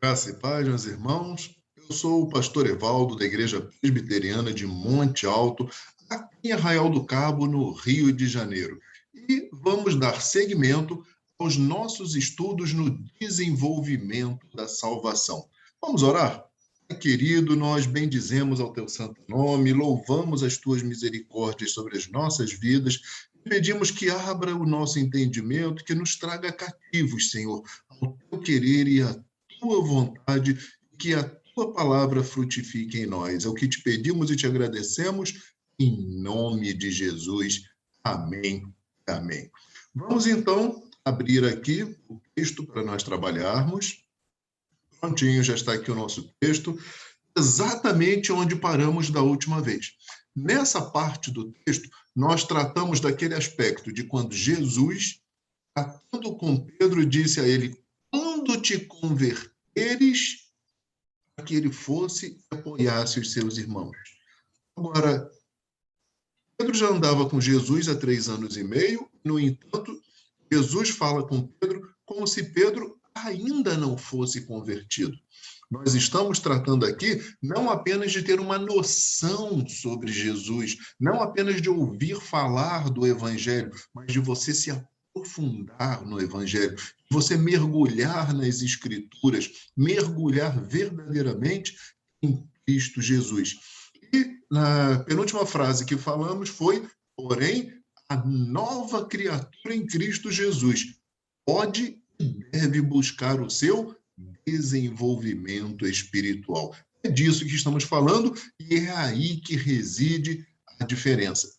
Graça e paz, meus irmãos. Eu sou o pastor Evaldo, da Igreja Presbiteriana de Monte Alto, aqui em Arraial do Cabo, no Rio de Janeiro. E vamos dar seguimento aos nossos estudos no desenvolvimento da salvação. Vamos orar? Pai querido, nós bendizemos ao teu santo nome, louvamos as tuas misericórdias sobre as nossas vidas, e pedimos que abra o nosso entendimento, que nos traga cativos, Senhor, ao teu querer e à tua vontade, que a tua palavra frutifique em nós. É o que te pedimos e te agradecemos, em nome de Jesus. Amém. Amém. Vamos então abrir aqui o texto para nós trabalharmos. Prontinho, já está aqui o nosso texto, exatamente onde paramos da última vez. Nessa parte do texto, nós tratamos daquele aspecto de quando Jesus, tratando com Pedro, disse a ele: quando te converteres, para que ele fosse e apoiasse os seus irmãos. Agora, Pedro já andava com Jesus há 3 anos e meio, no entanto, Jesus fala com Pedro como se Pedro ainda não fosse convertido. Nós estamos tratando aqui não apenas de ter uma noção sobre Jesus, não apenas de ouvir falar do Evangelho, mas de você se aprofundar no Evangelho, de você mergulhar nas Escrituras, mergulhar verdadeiramente em Cristo Jesus. E na penúltima frase que falamos foi: porém, a nova criatura em Cristo Jesus pode e deve buscar o seu desenvolvimento espiritual. É disso que estamos falando e é aí que reside a diferença.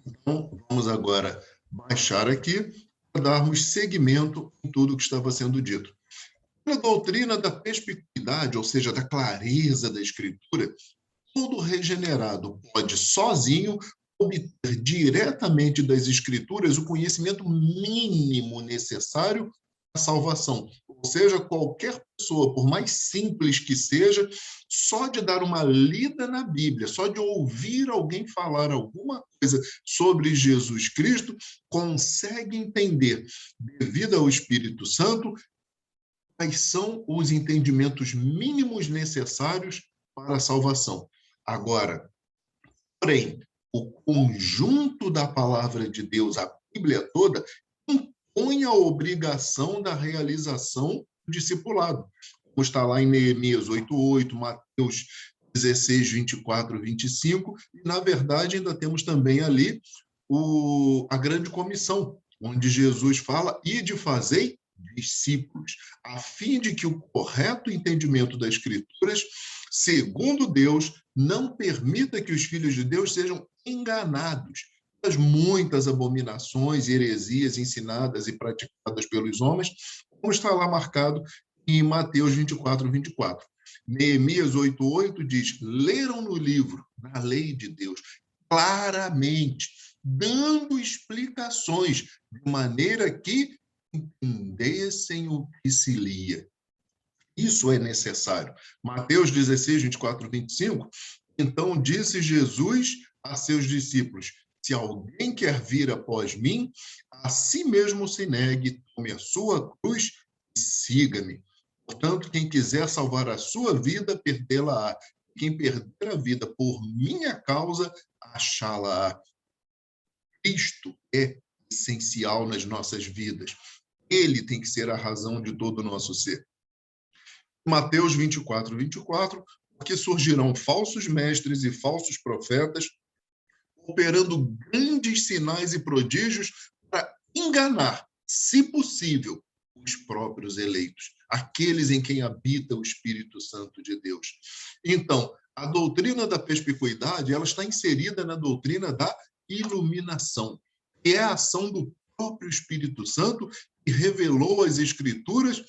Então, vamos agora baixar aqui para darmos seguimento em tudo que estava sendo dito. Na doutrina da perspicuidade, ou seja, da clareza da Escritura, todo regenerado pode sozinho obter diretamente das Escrituras o conhecimento mínimo necessário à salvação. Ou seja, qualquer pessoa, por mais simples que seja, só de dar uma lida na Bíblia, só de ouvir alguém falar alguma coisa sobre Jesus Cristo, consegue entender, devido ao Espírito Santo, quais são os entendimentos mínimos necessários para a salvação. Agora, porém, o conjunto da palavra de Deus, a Bíblia toda, impõe a obrigação da realização do discipulado. Como está lá em Neemias 8:8, Mateus 16, 24, 25, e, na verdade, ainda temos também ali a grande comissão, onde Jesus fala: ide fazei discípulos, a fim de que o correto entendimento das Escrituras, segundo Deus, não permita que os filhos de Deus sejam enganados pelas muitas abominações e heresias ensinadas e praticadas pelos homens, como está lá marcado em Mateus 24, 24. Neemias 8:8 diz: leram no livro, na lei de Deus, claramente, dando explicações, de maneira que entendessem o que se lia. Isso é necessário. Mateus 16, 24, 25. Então disse Jesus a seus discípulos: se alguém quer vir após mim, a si mesmo se negue, tome a sua cruz e siga-me. Portanto, quem quiser salvar a sua vida, perdê-la-á. Quem perder a vida por minha causa, achá-la-á. Cristo é essencial nas nossas vidas. Ele tem que ser a razão de todo o nosso ser. Mateus 24, 24, porque surgirão falsos mestres e falsos profetas, operando grandes sinais e prodígios para enganar, se possível, os próprios eleitos, aqueles em quem habita o Espírito Santo de Deus. Então, a doutrina da perspicuidade, ela está inserida na doutrina da iluminação, que é a ação do próprio Espírito Santo que revelou as Escrituras,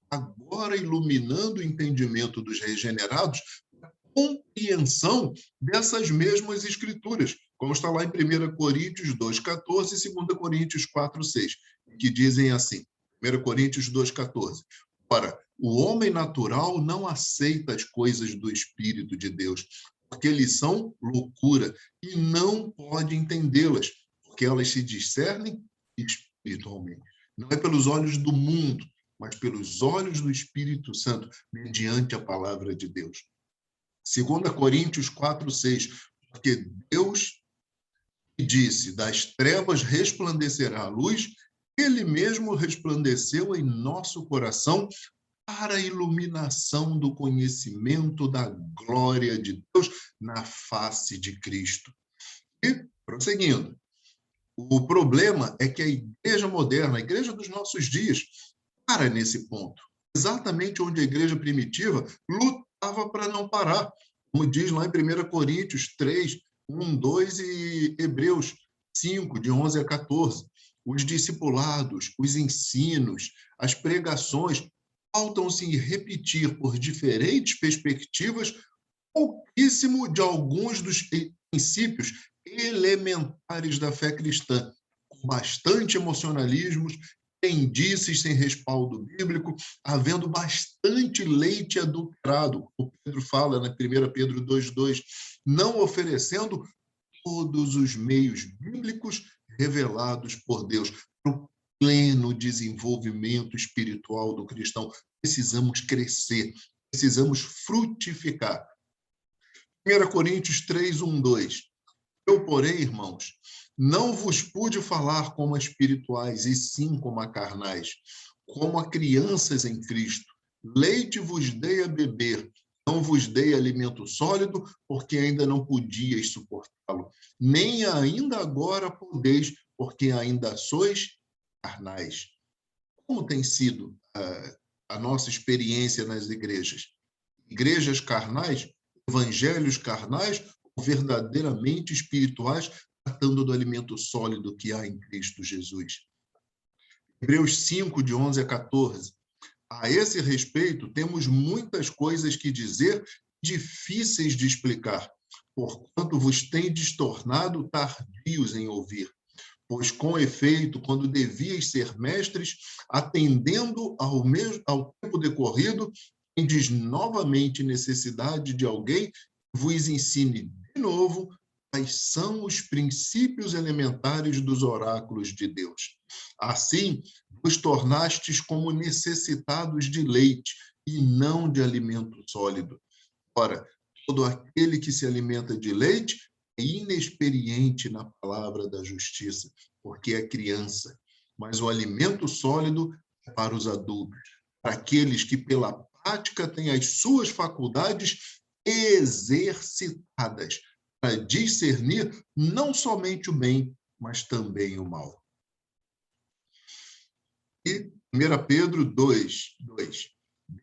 agora iluminando o entendimento dos regenerados, a compreensão dessas mesmas Escrituras, como está lá em 1 Coríntios 2,14 e 2 Coríntios 4,6, que dizem assim, 1 Coríntios 2,14, ora, o homem natural não aceita as coisas do Espírito de Deus, porque eles são loucura e não pode entendê-las, porque elas se discernem espiritualmente. Não é pelos olhos do mundo, mas pelos olhos do Espírito Santo, mediante a palavra de Deus. 2 Coríntios 4:6, porque Deus disse, das trevas resplandecerá a luz, ele mesmo resplandeceu em nosso coração para a iluminação do conhecimento da glória de Deus na face de Cristo. E, prosseguindo, o problema é que a igreja moderna, a igreja dos nossos dias, para nesse ponto, exatamente onde a igreja primitiva lutava para não parar, como diz lá em 1 Coríntios 3, 1, 2 e Hebreus 5, de 11 a 14. Os discipulados, os ensinos, as pregações faltam-se repetir por diferentes perspectivas pouquíssimo de alguns dos princípios elementares da fé cristã, com bastante emocionalismos, crendices sem respaldo bíblico, havendo bastante leite adulterado, o Pedro fala na 1 Pedro 2:2, não oferecendo todos os meios bíblicos revelados por Deus para o pleno desenvolvimento espiritual do cristão. Precisamos crescer, precisamos frutificar. 1 Coríntios 3, 1, 2. Eu, porém, irmãos, não vos pude falar como a espirituais, e sim como a carnais, como a crianças em Cristo. Leite vos dei a beber, não vos dei alimento sólido, porque ainda não podíeis suportá-lo. Nem ainda agora podeis, porque ainda sois carnais. Como tem sido a nossa experiência nas igrejas? Igrejas carnais, evangelhos carnais, verdadeiramente espirituais, tratando do alimento sólido que há em Cristo Jesus. Hebreus 5, de 11 a 14. A esse respeito, temos muitas coisas que dizer, difíceis de explicar, porquanto vos tendes tornado tardios em ouvir. Pois, com efeito, quando devíeis ser mestres, atendendo ao tempo decorrido, tendes novamente necessidade de alguém que vos ensine de novo quais são os princípios elementares dos oráculos de Deus. Assim, vos tornastes como necessitados de leite e não de alimento sólido. Ora, todo aquele que se alimenta de leite é inexperiente na palavra da justiça, porque é criança. Mas o alimento sólido é para os adultos, para aqueles que pela prática têm as suas faculdades exercitadas para discernir não somente o bem, mas também o mal. E 1 Pedro 2, 2.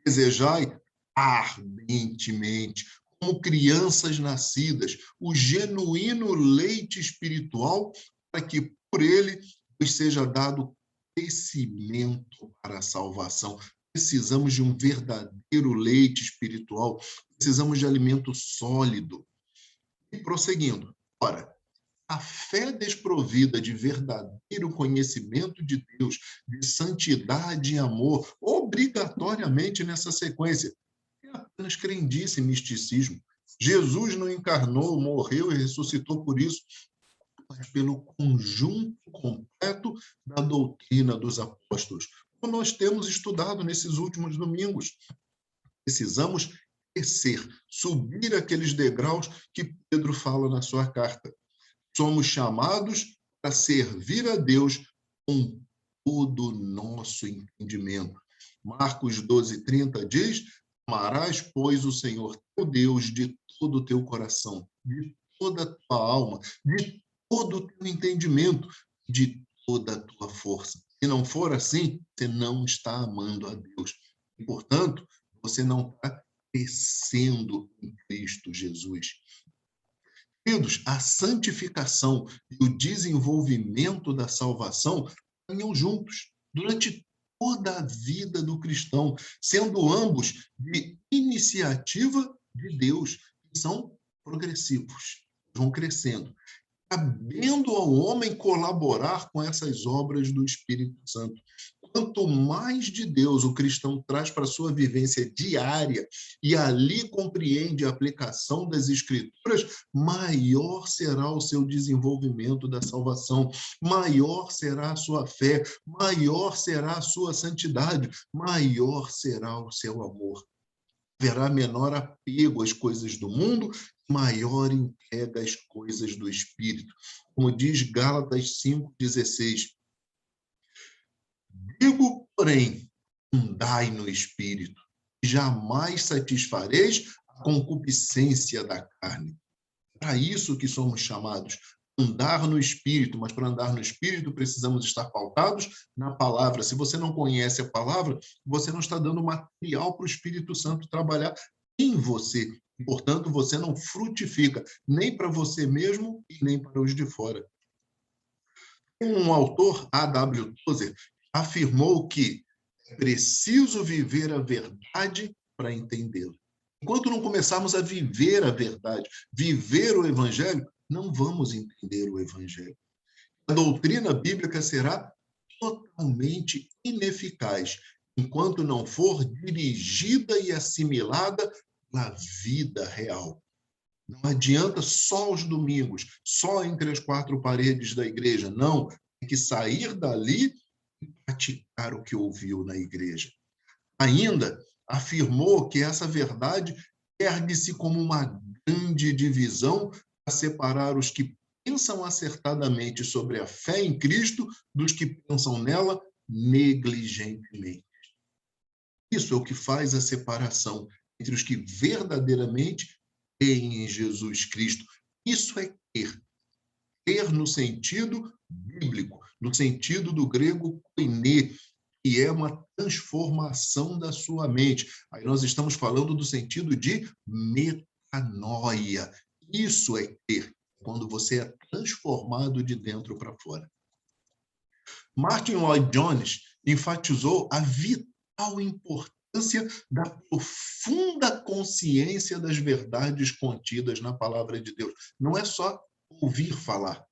Desejai ardentemente, como crianças nascidas, o genuíno leite espiritual, para que por ele vos seja dado crescimento para a salvação. Precisamos de um verdadeiro leite espiritual, precisamos de alimento sólido. E prosseguindo, ora, a fé desprovida de verdadeiro conhecimento de Deus, de santidade e amor, obrigatoriamente nessa sequência, é apenas crendice e misticismo. Jesus não encarnou, morreu e ressuscitou por isso, mas pelo conjunto completo da doutrina dos apóstolos, como nós temos estudado nesses últimos domingos. Precisamos crescer, subir aqueles degraus que Pedro fala na sua carta. Somos chamados para servir a Deus com todo o nosso entendimento. Marcos 12:30 diz: amarás, pois, o Senhor teu Deus de todo o teu coração, de toda a tua alma, de todo o teu entendimento, de toda a tua força. Se não for assim, você não está amando a Deus. E, portanto, você não está crescendo em Cristo Jesus. Queridos, a santificação e o desenvolvimento da salvação caminham juntos durante toda a vida do cristão, sendo ambos de iniciativa de Deus, que são progressivos, vão crescendo, cabendo ao homem colaborar com essas obras do Espírito Santo. Quanto mais de Deus o cristão traz para a sua vivência diária e ali compreende a aplicação das Escrituras, maior será o seu desenvolvimento da salvação, maior será a sua fé, maior será a sua santidade, maior será o seu amor. Haverá menor apego às coisas do mundo, maior entrega às coisas do Espírito. Como diz Gálatas 5,16. Digo, porém, andai no Espírito, jamais satisfareis a concupiscência da carne. Para isso que somos chamados, andar no Espírito, mas para andar no Espírito precisamos estar pautados na palavra. Se você não conhece a palavra, você não está dando material para o Espírito Santo trabalhar em você. Portanto, você não frutifica nem para você mesmo e nem para os de fora. Um autor, A.W. Tozer, afirmou que é preciso viver a verdade para entendê-la. Enquanto não começarmos a viver a verdade, viver o Evangelho, não vamos entender o Evangelho. A doutrina bíblica será totalmente ineficaz enquanto não for dirigida e assimilada na vida real. Não adianta só os domingos, só entre as quatro paredes da igreja. Não, tem que sair dali e praticar o que ouviu na igreja. Ainda afirmou que essa verdade ergue-se como uma grande divisão para separar os que pensam acertadamente sobre a fé em Cristo dos que pensam nela negligentemente. Isso é o que faz a separação entre os que verdadeiramente creem em Jesus Cristo. Isso é crer. Crer no sentido bíblico, no sentido do grego koiné, que é uma transformação da sua mente. Aí nós estamos falando do sentido de metanoia. Isso é crer, quando você é transformado de dentro para fora. Martin Lloyd Jones enfatizou a vital importância da profunda consciência das verdades contidas na palavra de Deus. Não é só ouvir falar,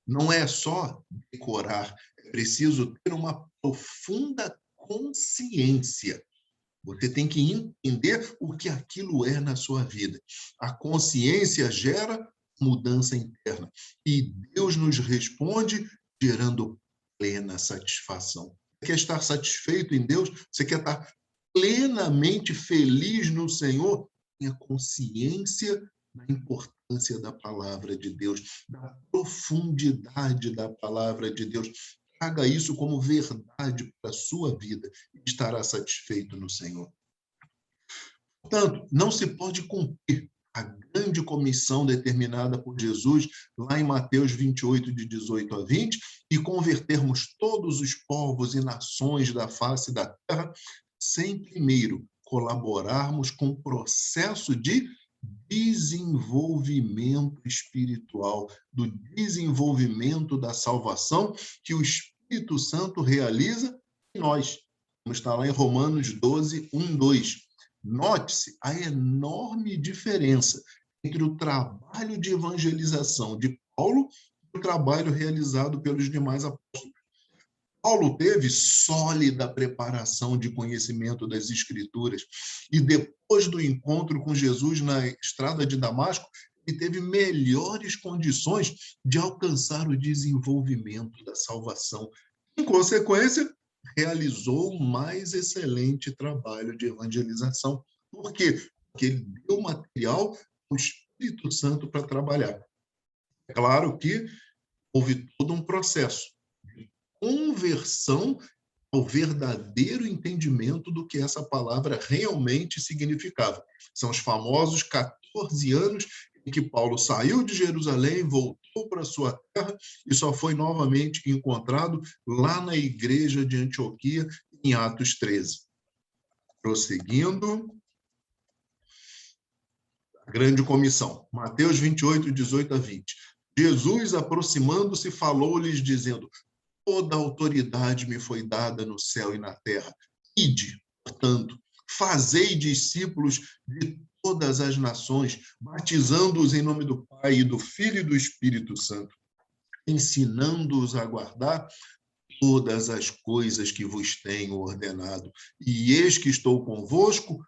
não é só decorar, é preciso ter uma profunda consciência. Você tem que entender o que aquilo é na sua vida. A consciência gera mudança interna e Deus nos responde gerando plena satisfação. Você quer estar satisfeito em Deus? Você quer estar plenamente feliz no Senhor? Tenha consciência da importância da palavra de Deus, da profundidade da palavra de Deus. Traga isso como verdade para a sua vida e estará satisfeito no Senhor. Portanto, não se pode cumprir a grande comissão determinada por Jesus lá em Mateus 28, de 18 a 20, e convertermos todos os povos e nações da face da terra, sem primeiro colaborarmos com o processo de desenvolvimento espiritual, do desenvolvimento da salvação que o Espírito Santo realiza em nós. Como está lá em Romanos 12, 1, 2. Note-se a enorme diferença entre o trabalho de evangelização de Paulo e o trabalho realizado pelos demais apóstolos. Paulo teve sólida preparação de conhecimento das Escrituras e depois do encontro com Jesus na estrada de Damasco, ele teve melhores condições de alcançar o desenvolvimento da salvação. Em consequência, realizou o mais excelente trabalho de evangelização. Por quê? Porque ele deu material ao Espírito Santo para trabalhar. É claro que houve todo um processo de conversão ao verdadeiro entendimento do que essa palavra realmente significava. São os famosos 14 anos em que Paulo saiu de Jerusalém, voltou para sua terra e só foi novamente encontrado lá na igreja de Antioquia, em Atos 13. Prosseguindo, a grande comissão, Mateus 28, 18 a 20. Jesus, aproximando-se, falou-lhes, dizendo: toda autoridade me foi dada no céu e na terra. Ide, portanto, fazei discípulos de todas as nações, batizando-os em nome do Pai, e do Filho e do Espírito Santo, ensinando-os a guardar todas as coisas que vos tenho ordenado. E eis que estou convosco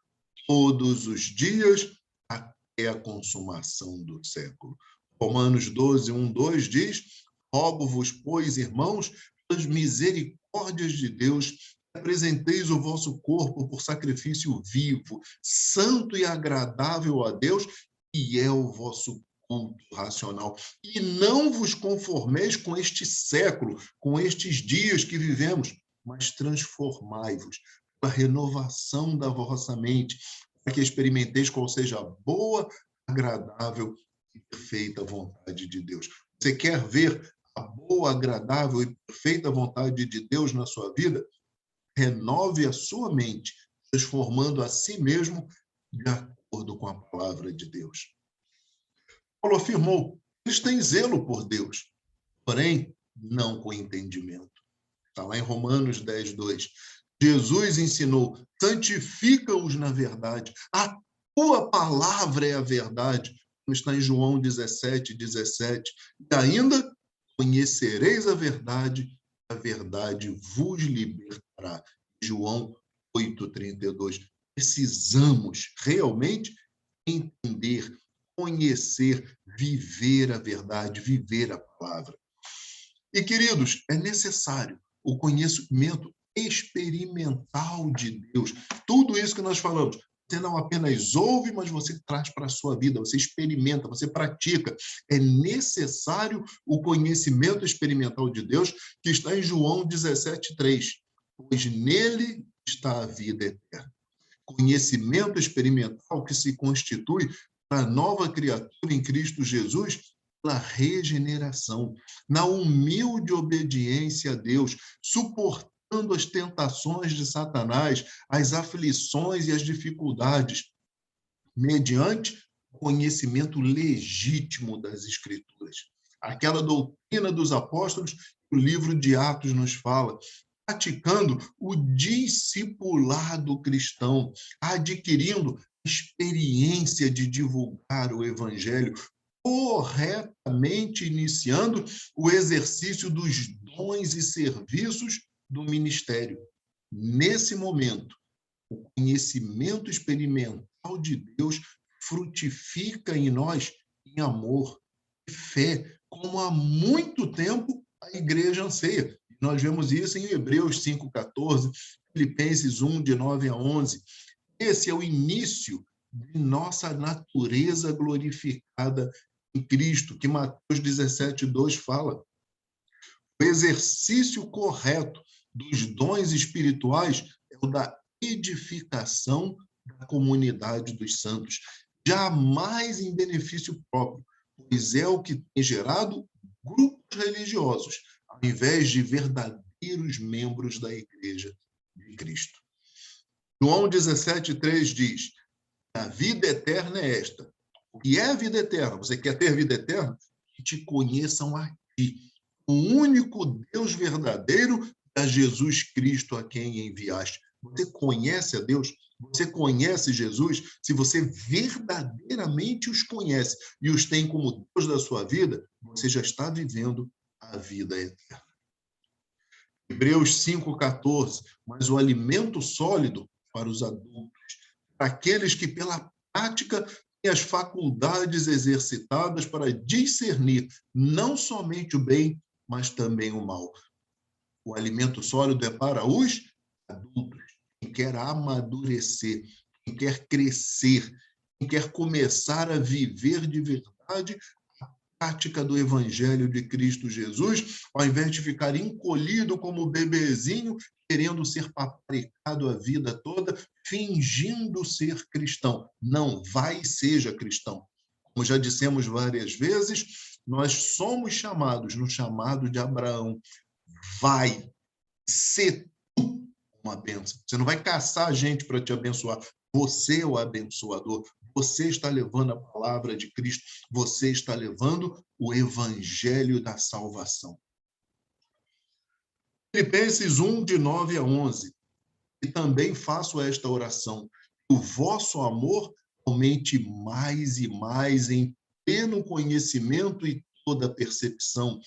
todos os dias até a consumação do século. Romanos 12, 1, 2 diz: rogo-vos, pois, irmãos, pelas misericórdias de Deus, apresenteis o vosso corpo por sacrifício vivo, santo e agradável a Deus, e é o vosso culto racional. E não vos conformeis com este século, com estes dias que vivemos, mas transformai-vos pela renovação da vossa mente, para que experimenteis qual seja a boa, agradável e perfeita vontade de Deus. Você quer ver a boa, agradável e perfeita vontade de Deus na sua vida? Renove a sua mente, transformando a si mesmo de acordo com a palavra de Deus. Paulo afirmou: eles têm zelo por Deus, porém não com entendimento. Está lá em Romanos 10, 2. Jesus ensinou: santifica-os na verdade, a tua palavra é a verdade. Está em João 17, 17. E ainda, conhecereis a verdade vos libertará. João 8, 32. Precisamos realmente entender, conhecer, viver a verdade, viver a palavra. E, queridos, é necessário o conhecimento experimental de Deus. Tudo isso que nós falamos, você não apenas ouve, mas você traz para a sua vida, você experimenta, você pratica. É necessário o conhecimento experimental de Deus, que está em João 17, 3. Pois nele está a vida eterna. Conhecimento experimental que se constitui para a nova criatura em Cristo Jesus, pela regeneração, na humilde obediência a Deus, suportando as tentações de Satanás, as aflições e as dificuldades, mediante o conhecimento legítimo das Escrituras. Aquela doutrina dos apóstolos que o livro de Atos nos fala, praticando o discipulado cristão, adquirindo experiência de divulgar o evangelho, corretamente iniciando o exercício dos dons e serviços do ministério. Nesse momento, o conhecimento experimental de Deus frutifica em nós em amor e fé, como há muito tempo a igreja anseia. Nós vemos isso em Hebreus 5,14, Filipenses 1, de 9 a 11. Esse é o início de nossa natureza glorificada em Cristo, que Mateus 17, 2 fala. O exercício correto dos dons espirituais é o da edificação da comunidade dos santos, jamais em benefício próprio, pois é o que tem gerado grupos religiosos, ao invés de verdadeiros membros da Igreja de Cristo. João 17, 3 diz: a vida eterna é esta. O que é a vida eterna? Você quer ter vida eterna? Que te conheçam a ti, o único Deus verdadeiro, a Jesus Cristo a quem enviaste. Você conhece a Deus? Você conhece Jesus? Se você verdadeiramente os conhece e os tem como Deus da sua vida, você já está vivendo a vida eterna. Hebreus 5,14. Mas o alimento sólido para os adultos, para aqueles que pela prática têm as faculdades exercitadas para discernir não somente o bem, mas também o mal. O alimento sólido é para os adultos, quem quer amadurecer, quem quer crescer, quem quer começar a viver de verdade a prática do Evangelho de Cristo Jesus, ao invés de ficar encolhido como bebezinho, querendo ser paparicado a vida toda, fingindo ser cristão. Não, vai e seja cristão. Como já dissemos várias vezes, nós somos chamados no chamado de Abraão. Vai ser tu uma bênção. Você não vai caçar gente para te abençoar. Você é o abençoador. Você está levando a palavra de Cristo. Você está levando o evangelho da salvação. Filipenses 1, de 9 a 11. E também faço esta oração: que o vosso amor aumente mais e mais em pleno conhecimento e toda percepção,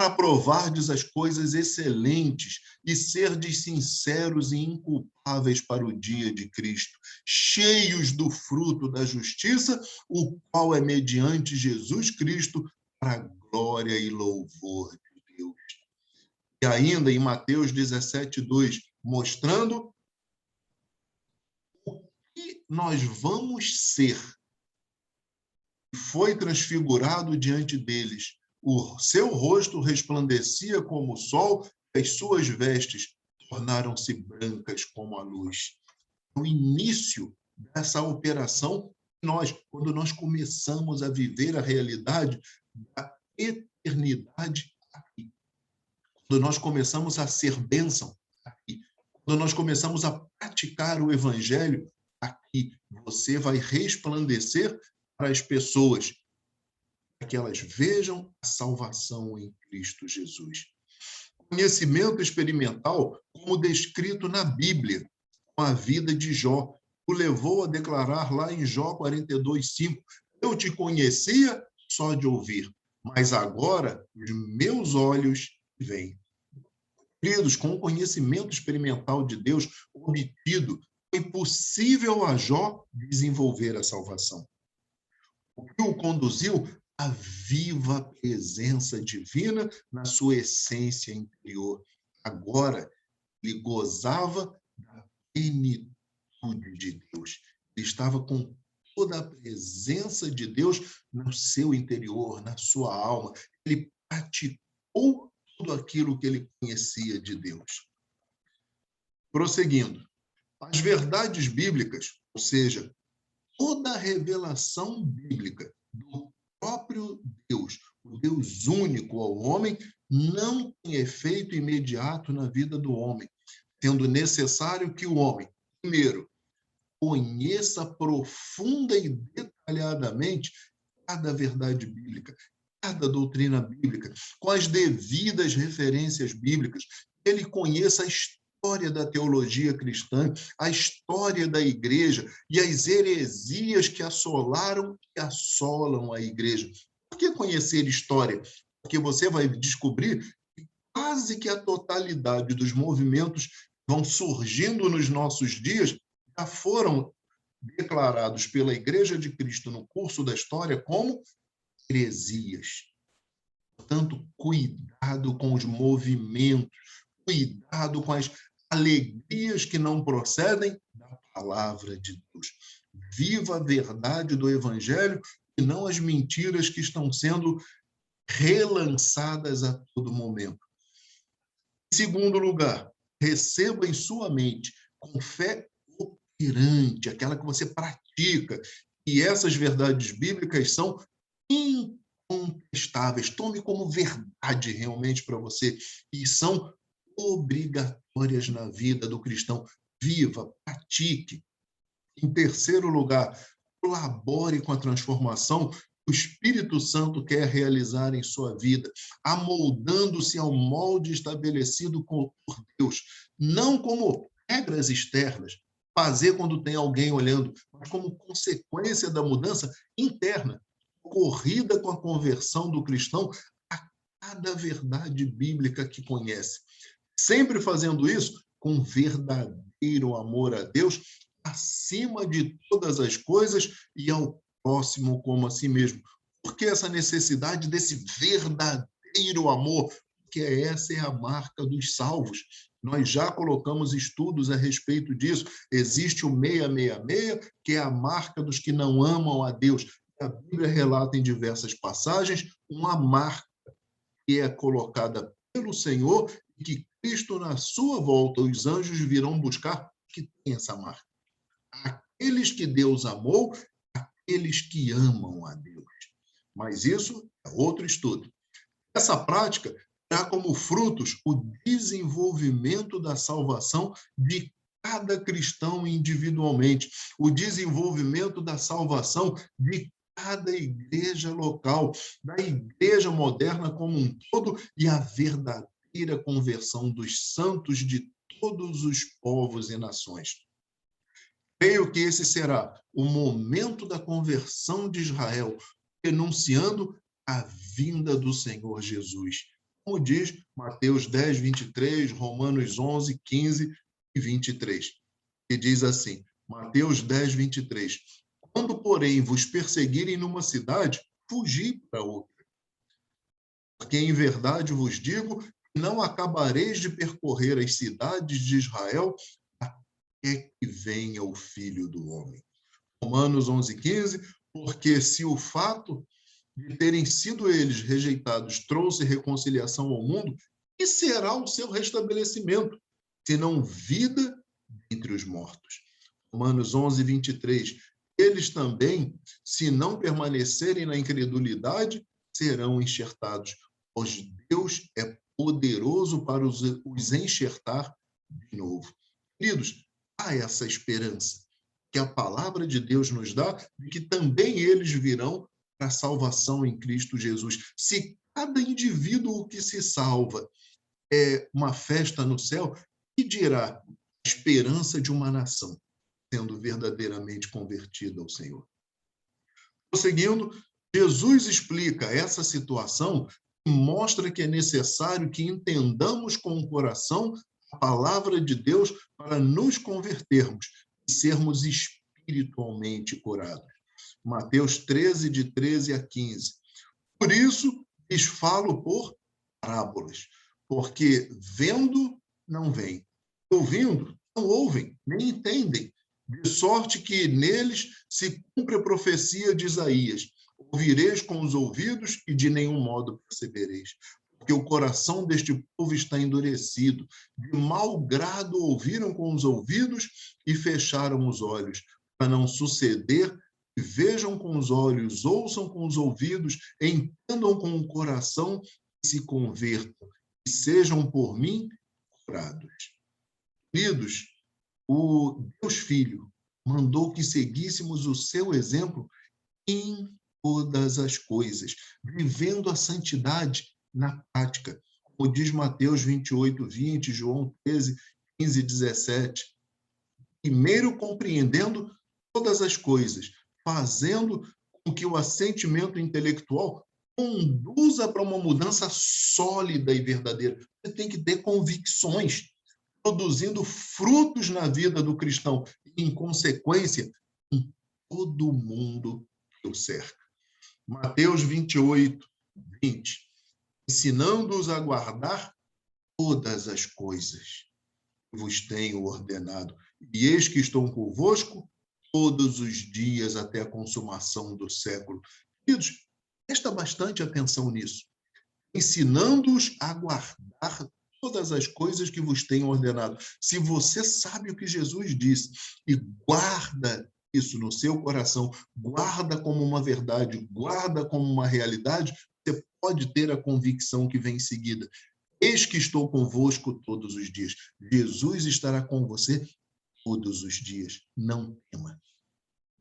para provardes as coisas excelentes e serdes sinceros e inculpáveis para o dia de Cristo, cheios do fruto da justiça, o qual é mediante Jesus Cristo, para a glória e louvor de Deus. E ainda em Mateus 17:2, mostrando o que nós vamos ser. Foi transfigurado diante deles. O seu rosto resplandecia como o sol, e as suas vestes tornaram-se brancas como a luz. O início dessa operação, quando nós começamos a viver a realidade da eternidade aqui, quando nós começamos a ser bênção aqui, quando nós começamos a praticar o evangelho aqui, você vai resplandecer para as pessoas, para que elas vejam a salvação em Cristo Jesus. Conhecimento experimental, como descrito na Bíblia, com a vida de Jó, o levou a declarar lá em Jó 42:5, eu te conhecia só de ouvir, mas agora os meus olhos veem. Queridos, com o conhecimento experimental de Deus obtido, foi possível a Jó desenvolver a salvação. O que o conduziu à viva presença divina na sua essência interior. Agora, ele gozava da plenitude de Deus. Ele estava com toda a presença de Deus no seu interior, na sua alma. Ele praticou tudo aquilo que ele conhecia de Deus. Prosseguindo, as verdades bíblicas, ou seja, toda a revelação bíblica do próprio Deus, o Deus único ao homem, não tem efeito imediato na vida do homem, sendo necessário que o homem, primeiro, conheça profunda e detalhadamente cada verdade bíblica, cada doutrina bíblica, com as devidas referências bíblicas, ele conheça a história da teologia cristã, a história da igreja e as heresias que assolaram e assolam a igreja. Por que conhecer história? Porque você vai descobrir que quase que a totalidade dos movimentos que vão surgindo nos nossos dias já foram declarados pela Igreja de Cristo no curso da história como heresias. Portanto, cuidado com os movimentos, cuidado com as alegrias que não procedem da palavra de Deus. Viva a verdade do Evangelho e não as mentiras que estão sendo relançadas a todo momento. Em segundo lugar, receba em sua mente, com fé operante, aquela que você pratica, e essas verdades bíblicas são incontestáveis. Tome como verdade realmente para você, e são obrigatórias na vida do cristão. Viva, pratique. Em terceiro lugar, colabore com a transformação que o Espírito Santo quer realizar em sua vida, amoldando-se ao molde estabelecido por Deus, não como regras externas, fazer quando tem alguém olhando, mas como consequência da mudança interna, ocorrida com a conversão do cristão a cada verdade bíblica que conhece. Sempre fazendo isso com verdadeiro amor a Deus, acima de todas as coisas, e ao próximo como a si mesmo. Por que essa necessidade desse verdadeiro amor? Porque essa é a marca dos salvos. Nós já colocamos estudos a respeito disso. Existe o 666, que é a marca dos que não amam a Deus. A Bíblia relata em diversas passagens uma marca que é colocada pelo Senhor e que Cristo, na sua volta, os anjos virão buscar que tem essa marca. Aqueles que Deus amou, aqueles que amam a Deus. Mas isso é outro estudo. Essa prática terá como frutos o desenvolvimento da salvação de cada cristão individualmente, o desenvolvimento da salvação de cada igreja local, da igreja moderna como um todo, e a verdadeira conversão dos santos de todos os povos e nações. Creio que esse será o momento da conversão de Israel, denunciando a vinda do Senhor Jesus. como diz Mateus 10, 23, Romanos 11, 15 e 23, que diz assim, Mateus 10, 23, quando, porém, vos perseguirem numa cidade, fugi para outra. Porque, em verdade, vos digo, não acabareis de percorrer as cidades de Israel até que venha o Filho do Homem. Romanos 11, 15, porque se o fato de terem sido eles rejeitados trouxe reconciliação ao mundo, que será o seu restabelecimento, senão vida entre os mortos? Romanos 11, 23. Eles também, se não permanecerem na incredulidade, serão enxertados, pois Deus é poderoso para os enxertar de novo. Queridos, há essa esperança que a palavra de Deus nos dá, de que também eles virão para a salvação em Cristo Jesus. Se cada indivíduo que se salva é uma festa no céu, que dirá a esperança de uma nação sendo verdadeiramente convertida ao Senhor? Prosseguindo, Jesus explica essa situação e mostra que é necessário que entendamos com o coração a palavra de Deus para nos convertermos e sermos espiritualmente curados. Mateus 13, de 13 a 15. Por isso, lhes falo por parábolas, porque vendo, não veem, ouvindo, não ouvem, nem entendem, de sorte que neles se cumpre a profecia de Isaías. Ouvireis com os ouvidos e de nenhum modo percebereis. Porque o coração deste povo está endurecido. De mau grado ouviram com os ouvidos e fecharam os olhos, para não suceder que vejam com os olhos, ouçam com os ouvidos, entendam com o coração e se convertam, e sejam por mim curados. Queridos, o Deus Filho mandou que seguíssemos o seu exemplo em todas as coisas, vivendo a santidade na prática, como diz Mateus 28, 20, João 13, 15, 17. Primeiro compreendendo todas as coisas, fazendo com que o assentimento intelectual conduza para uma mudança sólida e verdadeira. Você tem que ter convicções, produzindo frutos na vida do cristão e, em consequência, em todo mundo que o cerca. Mateus 28, 20. Ensinando-os a guardar todas as coisas que vos tenho ordenado. E eis que estou convosco todos os dias até a consumação do século. Queridos, presta bastante atenção nisso. Ensinando-os a guardar todas as coisas que vos tenho ordenado. Se você sabe o que Jesus disse e guarda isso no seu coração, guarda como uma verdade, guarda como uma realidade, você pode ter a convicção que vem em seguida. Eis que estou convosco todos os dias. Jesus estará com você todos os dias. Não tema.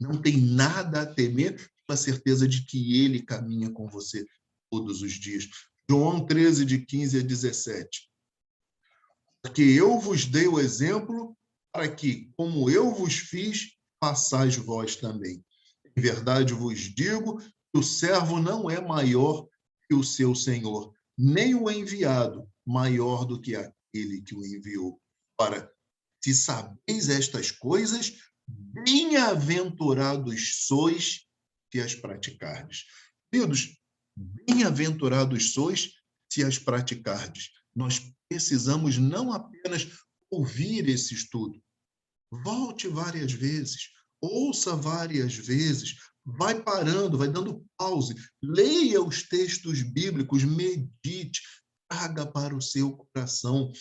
Não tem nada a temer, com a certeza de que ele caminha com você todos os dias. João 13, de 15 a 17. Porque eu vos dei o exemplo para que, como eu vos fiz, façais vós também. Em verdade vos digo que o servo não é maior que o seu senhor, nem o enviado maior do que aquele que o enviou. Ora, se sabeis estas coisas, bem-aventurados sois se as praticardes. Queridos, bem-aventurados sois se as praticardes. Nós precisamos não apenas ouvir esse estudo. Volte várias vezes, ouça várias vezes, vai parando, vai dando pause, leia os textos bíblicos, medite, traga para o seu coração,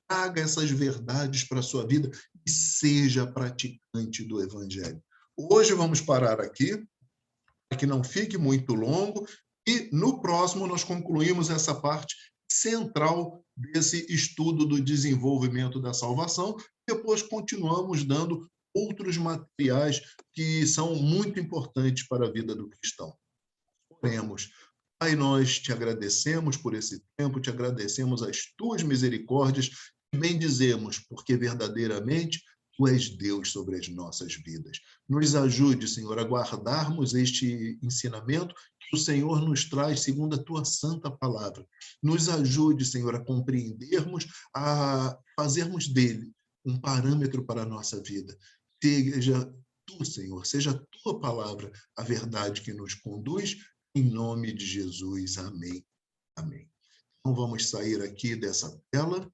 traga essas verdades para a sua vida e seja praticante do Evangelho. Hoje vamos parar aqui, para que não fique muito longo, e no próximo nós concluímos essa parte central desse estudo do desenvolvimento da salvação. Depois continuamos dando outros materiais que são muito importantes para a vida do cristão. Oremos. Pai, nós te agradecemos por esse tempo, te agradecemos as tuas misericórdias e bendizemos, porque verdadeiramente Tu és Deus sobre as nossas vidas. Nos ajude, Senhor, a guardarmos este ensinamento que o Senhor nos traz segundo a tua santa palavra. Nos ajude, Senhor, a compreendermos, a fazermos dele um parâmetro para a nossa vida. Seja tu, Senhor, seja a tua palavra a verdade que nos conduz, em nome de Jesus. Amém. Amém. Então, vamos sair aqui dessa tela.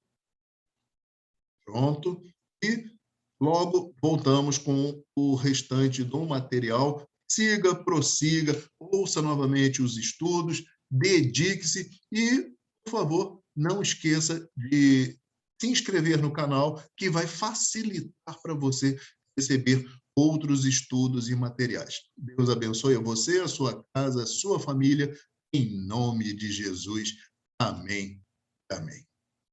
Pronto. E logo voltamos com o restante do material. Siga, prossiga, ouça novamente os estudos, dedique-se e, por favor, não esqueça de se inscrever no canal, que vai facilitar para você receber outros estudos e materiais. Deus abençoe a você, a sua casa, a sua família, em nome de Jesus. Amém. Amém.